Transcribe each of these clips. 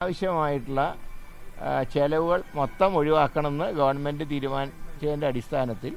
ആവശ്യമായിട്ടുള്ള ചെലവുകൾ മൊത്തം ഒഴിവാക്കണമെന്ന് ഗവൺമെൻറ് തീരുമാനിച്ചതിൻ്റെ അടിസ്ഥാനത്തിൽ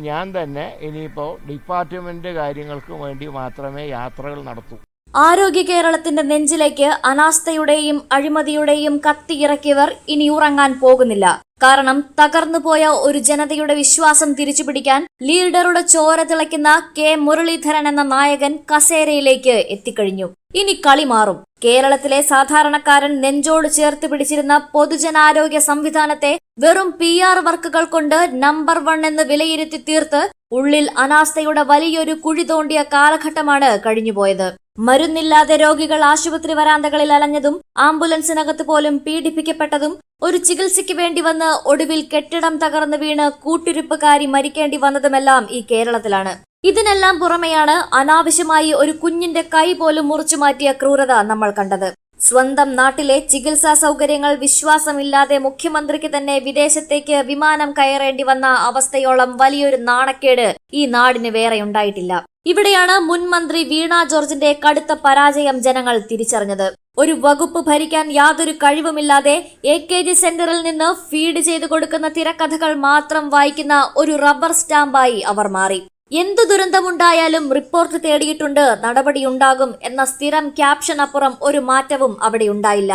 ഞാൻ തന്നെ ഇനിയിപ്പോൾ ഡിപ്പാർട്ട്മെൻറ്റ് കാര്യങ്ങൾക്ക് വേണ്ടി മാത്രമേ യാത്രകൾ നടത്തൂ. ആരോഗ്യ കേരളത്തിന്റെ നെഞ്ചിലേക്ക് അനാസ്ഥയുടെയും അഴിമതിയുടെയും കത്തിയിറക്കിയവർ ഇനി ഉറങ്ങാൻ പോകുന്നില്ല. കാരണം തകർന്നുപോയ ഒരു ജനതയുടെ വിശ്വാസം തിരിച്ചുപിടിക്കാൻ ലീഡറുടെ ചോര തിളയ്ക്കുന്ന കെ മുരളീധരൻ എന്ന നായകൻ കസേരയിലേക്ക് എത്തിക്കഴിഞ്ഞു. ഇനി കളി മാറും. കേരളത്തിലെ സാധാരണക്കാരൻ നെഞ്ചോട് ചേർത്ത് പിടിച്ചിരുന്ന പൊതുജനാരോഗ്യ സംവിധാനത്തെ വെറും PR വർക്കുകൾ കൊണ്ട് നമ്പർ 1 എന്ന് വിലയിരുത്തി തീർത്ത് ഉള്ളിൽ അനാസ്ഥയുടെ വലിയൊരു കുഴി തോണ്ടിയ കാലഘട്ടമാണ് കഴിഞ്ഞുപോയത്. മരുന്നില്ലാതെ രോഗികൾ ആശുപത്രി വരാന്തകളിൽ അലഞ്ഞതും ആംബുലൻസിനകത്ത് പോലും പീഡിപ്പിക്കപ്പെട്ടതും ഒരു ചികിത്സയ്ക്ക് വേണ്ടി വന്ന് ഒടുവിൽ കെട്ടിടം തകർന്നു വീണ് കൂട്ടിരിപ്പുകാരി മരിക്കേണ്ടി വന്നതുമെല്ലാം ഈ കേരളത്തിലാണ്. ഇതിനെല്ലാം പുറമെയാണ് അനാവശ്യമായി ഒരു കുഞ്ഞിന്റെ കൈ പോലും മുറിച്ചു മാറ്റിയ ക്രൂരത നമ്മൾ കണ്ടത്. സ്വന്തം നാട്ടിലെ ചികിത്സാ സൗകര്യങ്ങൾ വിശ്വാസമില്ലാതെ മുഖ്യമന്ത്രിക്ക് തന്നെ വിദേശത്തേക്ക് വിമാനം കയറേണ്ടി വന്ന അവസ്ഥയോളം വലിയൊരു നാണക്കേട് ഈ നാടിന് വേറെ ഉണ്ടായിട്ടില്ല. ഇവിടെയാണ് മുൻ മന്ത്രി വീണ ജോർജിന്റെ കടുത്ത പരാജയം ജനങ്ങൾ തിരിച്ചറിഞ്ഞത്. ഒരു വകുപ്പ് ഭരിക്കാൻ യാതൊരു കഴിവുമില്ലാതെ AKG സെന്ററിൽ നിന്ന് ഫീഡ് ചെയ്തു കൊടുക്കുന്ന തിരക്കഥകൾ മാത്രം വായിക്കുന്ന ഒരു റബ്ബർ സ്റ്റാമ്പായി അവർ മാറി. എന്തു ദുരന്തമുണ്ടായാലും റിപ്പോർട്ട് തേടിയിട്ടുണ്ട്, നടപടിയുണ്ടാകും എന്ന സ്ഥിരം ക്യാപ്ഷനപ്പുറം ഒരു മാറ്റവും അവിടെ ഉണ്ടായില്ല.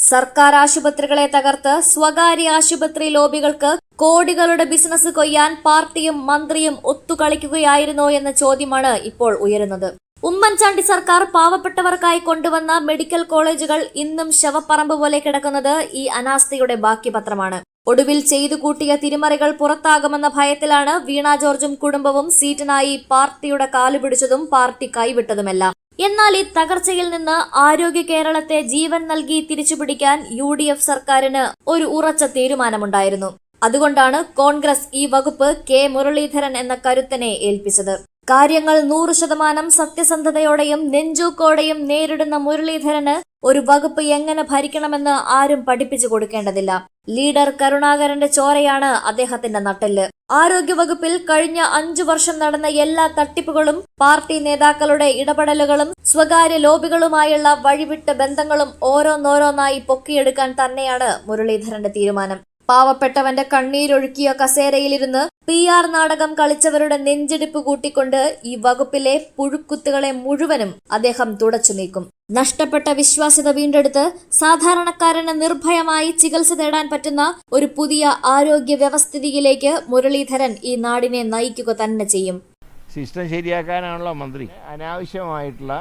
സർക്കാർ ആശുപത്രികളെ തകർത്ത് സ്വകാര്യ ആശുപത്രി ലോബികൾക്ക് കോടികളുടെ ബിസിനസ് കൊയ്യാൻ പാർട്ടിയും മന്ത്രിയും ഒത്തുകളിക്കുകയായിരുന്നോ എന്ന ചോദ്യമാണ് ഇപ്പോൾ ഉയരുന്നത്. ഉമ്മൻചാണ്ടി സർക്കാർ പാവപ്പെട്ടവർക്കായി കൊണ്ടുവന്ന മെഡിക്കൽ കോളേജുകൾ ഇന്നും ശവപ്പറമ്പ് പോലെ കിടക്കുന്നത് ഈ അനാസ്ഥയുടെ ബാക്കി പത്രമാണ്. ഒടുവിൽ ചെയ്തു കൂട്ടിയ തിരിമറികൾ പുറത്താകുമെന്ന ഭയത്തിലാണ് വീണ ജോർജും കുടുംബവും സീറ്റിനായി പാർട്ടിയുടെ കാലുപിടിച്ചതും പാർട്ടി കൈവിട്ടതുമെല്ലാം. എന്നാൽ ഈ തകർച്ചയിൽ നിന്ന് ആരോഗ്യ കേരളത്തെ ജീവൻ നൽകി തിരിച്ചുപിടിക്കാൻ UDF സർക്കാരിന് ഒരു ഉറച്ച തീരുമാനമുണ്ടായിരുന്നു. അതുകൊണ്ടാണ് കോൺഗ്രസ് ഈ വകുപ്പ് കെ മുരളീധരൻ എന്ന കരുത്തനെ ഏൽപ്പിച്ചത്. കാര്യങ്ങൾ 100% സത്യസന്ധതയോടെയും നെഞ്ചൂക്കോടെയും നേരിടുന്ന മുരളീധരന് ഒരു വകുപ്പ് എങ്ങനെ ഭരിക്കണമെന്ന് ആരും പഠിപ്പിച്ചു കൊടുക്കേണ്ടതില്ല. ലീഡർ കരുണാകരന്റെ ചോരയാണ് അദ്ദേഹത്തിന്റെ നട്ടെല്ല്. ആരോഗ്യവകുപ്പിൽ കഴിഞ്ഞ 5 വർഷം നടന്ന എല്ലാ തട്ടിപ്പുകളും പാർട്ടി നേതാക്കളുടെ ഇടപെടലുകളും സ്വകാര്യ ലോബികളുമായുള്ള വഴിവിട്ട ബന്ധങ്ങളും ഓരോന്നോരോന്നായി പൊക്കിയെടുക്കാൻ തന്നെയാണ് മുരളീധരന്റെ തീരുമാനം. പാവപ്പെട്ടവന്റെ കണ്ണീരൊഴുക്കിയ കസേരയിലിരുന്ന് PR നാടകം കളിച്ചവരുടെ നെഞ്ചിടിപ്പ് കൂട്ടിക്കൊണ്ട് ഈ വകുപ്പിലെ പുഴുക്കുത്തുകളെ മുഴുവനും അദ്ദേഹം തുടച്ചു നീക്കും. നഷ്ടപ്പെട്ട വിശ്വാസ്യത വീണ്ടെടുത്ത് സാധാരണക്കാരന് നിർഭയമായി ചികിത്സ തേടാൻ പറ്റുന്ന ഒരു പുതിയ ആരോഗ്യ വ്യവസ്ഥിതിയിലേക്ക് മുരളീധരൻ ഈ നാടിനെ നയിക്കുക തന്നെ ചെയ്യും. സിസ്റ്റം ശരിയാക്കാനാണല്ലോ മന്ത്രി. അനാവശ്യമായിട്ടുള്ള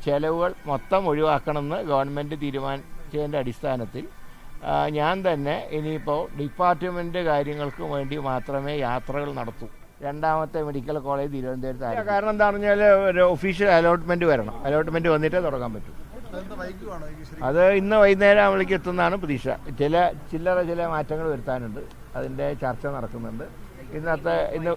ചെലവുകൾ മൊത്തം ഒഴിവാക്കണമെന്ന് ഗവൺമെൻറ് തീരുമാനിച്ചതിൻ്റെ അടിസ്ഥാനത്തിൽ ഞാൻ തന്നെ ഇനിയിപ്പോൾ ഡിപ്പാർട്ട്മെൻറ്റ് കാര്യങ്ങൾക്ക് വേണ്ടി മാത്രമേ യാത്രകൾ നടത്തൂ. 2ാമത്തെ മെഡിക്കൽ കോളേജ് തിരുവനന്തപുരത്ത്. കാരണം എന്താണെന്ന് പറഞ്ഞാൽ ഒരു ഒഫീഷ്യൽ അലോട്ട്മെൻറ്റ് വരണം. അലോട്ട്മെൻറ്റ് വന്നിട്ടേ തുടങ്ങാൻ പറ്റും. അത് ഇന്ന് വൈകുന്നേരം ആവുമ്പോഴേക്ക് എത്തുന്നതാണ് പ്രതീക്ഷ. ചില മാറ്റങ്ങൾ വരുത്താനുണ്ട്. അതിൻ്റെ ചർച്ച നടക്കുന്നുണ്ട്. ഇന്ന്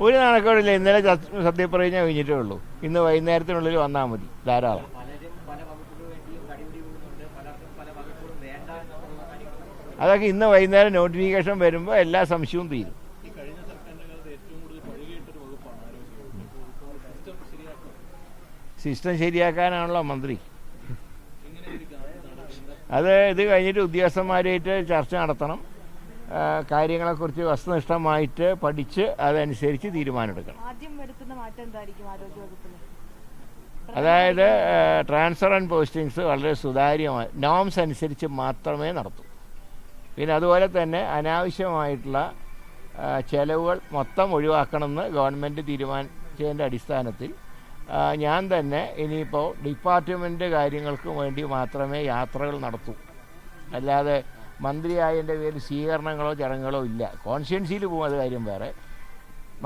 ഒരു നടക്കമില്ല. ഇന്നലെ സത്യപ്രതിജ്ഞ കഴിഞ്ഞിട്ടേ ഉള്ളൂ. ഇന്ന് വൈകുന്നേരത്തിനുള്ളിൽ വന്നാൽ മതി, ധാരാളം. അതൊക്കെ ഇന്ന് വൈകുന്നേരം നോട്ടിഫിക്കേഷൻ വരുമ്പോൾ എല്ലാ സംശയവും തീരും. സിസ്റ്റം ശരിയാക്കാനാണല്ലോ മന്ത്രി. ഇത് കഴിഞ്ഞിട്ട് ഉദ്യോഗസ്ഥന്മാരായിട്ട് ചർച്ച നടത്തണം. കാര്യങ്ങളെക്കുറിച്ച് വസ്തുനിഷ്ഠമായിട്ട് പഠിച്ച് അതനുസരിച്ച് തീരുമാനമെടുക്കണം. അതായത് ട്രാൻസ്ഫർ ആൻഡ് പോസ്റ്റിങ്സ് വളരെ സുതാര്യമായി നോംസ് അനുസരിച്ച് മാത്രമേ നടത്തൂ. പിന്നെ അതുപോലെ തന്നെ അനാവശ്യമായിട്ടുള്ള ചെലവുകൾ മൊത്തം ഒഴിവാക്കണമെന്ന് ഗവൺമെൻറ് തീരുമാനിച്ചതിൻ്റെ അടിസ്ഥാനത്തിൽ ഞാൻ തന്നെ ഇനിയിപ്പോൾ ഡിപ്പാർട്ട്മെൻറ്റ് കാര്യങ്ങൾക്ക് വേണ്ടി മാത്രമേ യാത്രകൾ നടത്തൂ. അല്ലാതെ മന്ത്രിയായതിൻ്റെ പേരിൽ സ്വീകരണങ്ങളോ ചടങ്ങുകളോ ഇല്ല. കോൺസ്റ്റിറ്റ്യുവൻസിയിൽ പോകും, അത് കാര്യം വേറെ.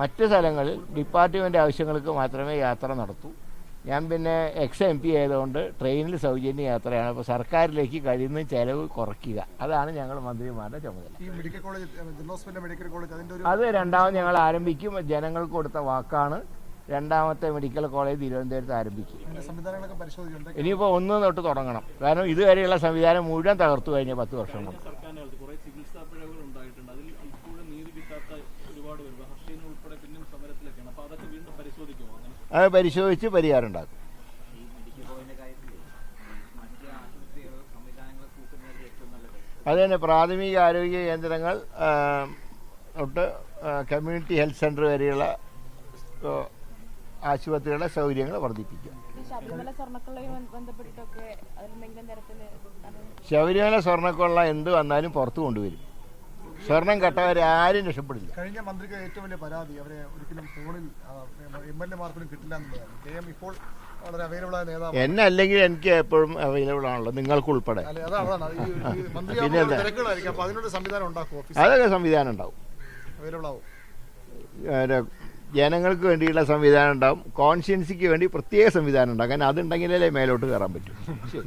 മറ്റ് സ്ഥലങ്ങളിൽ ഡിപ്പാർട്ട്മെൻറ്റ് ആവശ്യങ്ങൾക്ക് മാത്രമേ യാത്ര നടത്തൂ. ഞാൻ പിന്നെ MP ആയതുകൊണ്ട് ട്രെയിനിൽ സൗജന്യ യാത്രയാണ്. അപ്പോൾ സർക്കാരിലേക്ക് കഴിയുന്ന ചെലവ് കുറയ്ക്കുക, അതാണ് ഞങ്ങൾ മന്ത്രിമാരുടെ ചുമതല. അത് 2ാമത് ഞങ്ങൾ ആരംഭിക്കും. ജനങ്ങൾക്ക് കൊടുത്ത വാക്കാണ്. 2ാമത്തെ മെഡിക്കൽ കോളേജ് തിരുവനന്തപുരത്ത് ആരംഭിക്കും. ഇനിയിപ്പോൾ 1 തൊട്ട് തുടങ്ങണം. കാരണം ഇതുവരെയുള്ള സംവിധാനം മുഴുവൻ തകർത്തു കഴിഞ്ഞ 10 വർഷം കൊണ്ട്. അത് പരിശോധിച്ച് പരിഹാരം ഉണ്ടാക്കും. അത് തന്നെ പ്രാഥമിക ആരോഗ്യ കേന്ദ്രങ്ങൾ തൊട്ട് കമ്മ്യൂണിറ്റി ഹെൽത്ത് സെൻ്റർ വരെയുള്ള ആശുപത്രികളുടെ സൗകര്യങ്ങൾ വർദ്ധിപ്പിക്കുക. ശബരിമല സ്വർണ്ണക്കൊള്ള എന്ത് വന്നാലും പുറത്തു കൊണ്ടുവരും. സ്വർണം കെട്ടവരെ ആരും രക്ഷപ്പെടില്ല. കഴിഞ്ഞ മന്ത്രിക്ക് ഏറ്റവും വലിയ പരാതി അവരെ ഒരിക്കലും ഫോണിൽ MLA-മാർക്കും കിട്ടില്ല എന്നുള്ളതാണ്. ഇപ്പോൾ വളരെ അവൈലബിൾ ആയ നേതാവ് എന്നെ അല്ലെങ്കിൽ എനിക്ക് എപ്പോഴും അവൈലബിൾ ആണല്ലോ, നിങ്ങൾക്ക് ഉൾപ്പെടെ. അതൊക്കെ സംവിധാനം ഉണ്ടാവും, അവൈലബിൾ ആവും. ജനങ്ങൾക്ക് വേണ്ടിയുള്ള സംവിധാനം ഉണ്ടാവും, കോൺഷ്യൻസിക്ക് വേണ്ടി പ്രത്യേക സംവിധാനം ഉണ്ടാവും. കാരണം അതുണ്ടെങ്കിലല്ലേ മേലോട്ട് കയറാൻ പറ്റും. ശരി.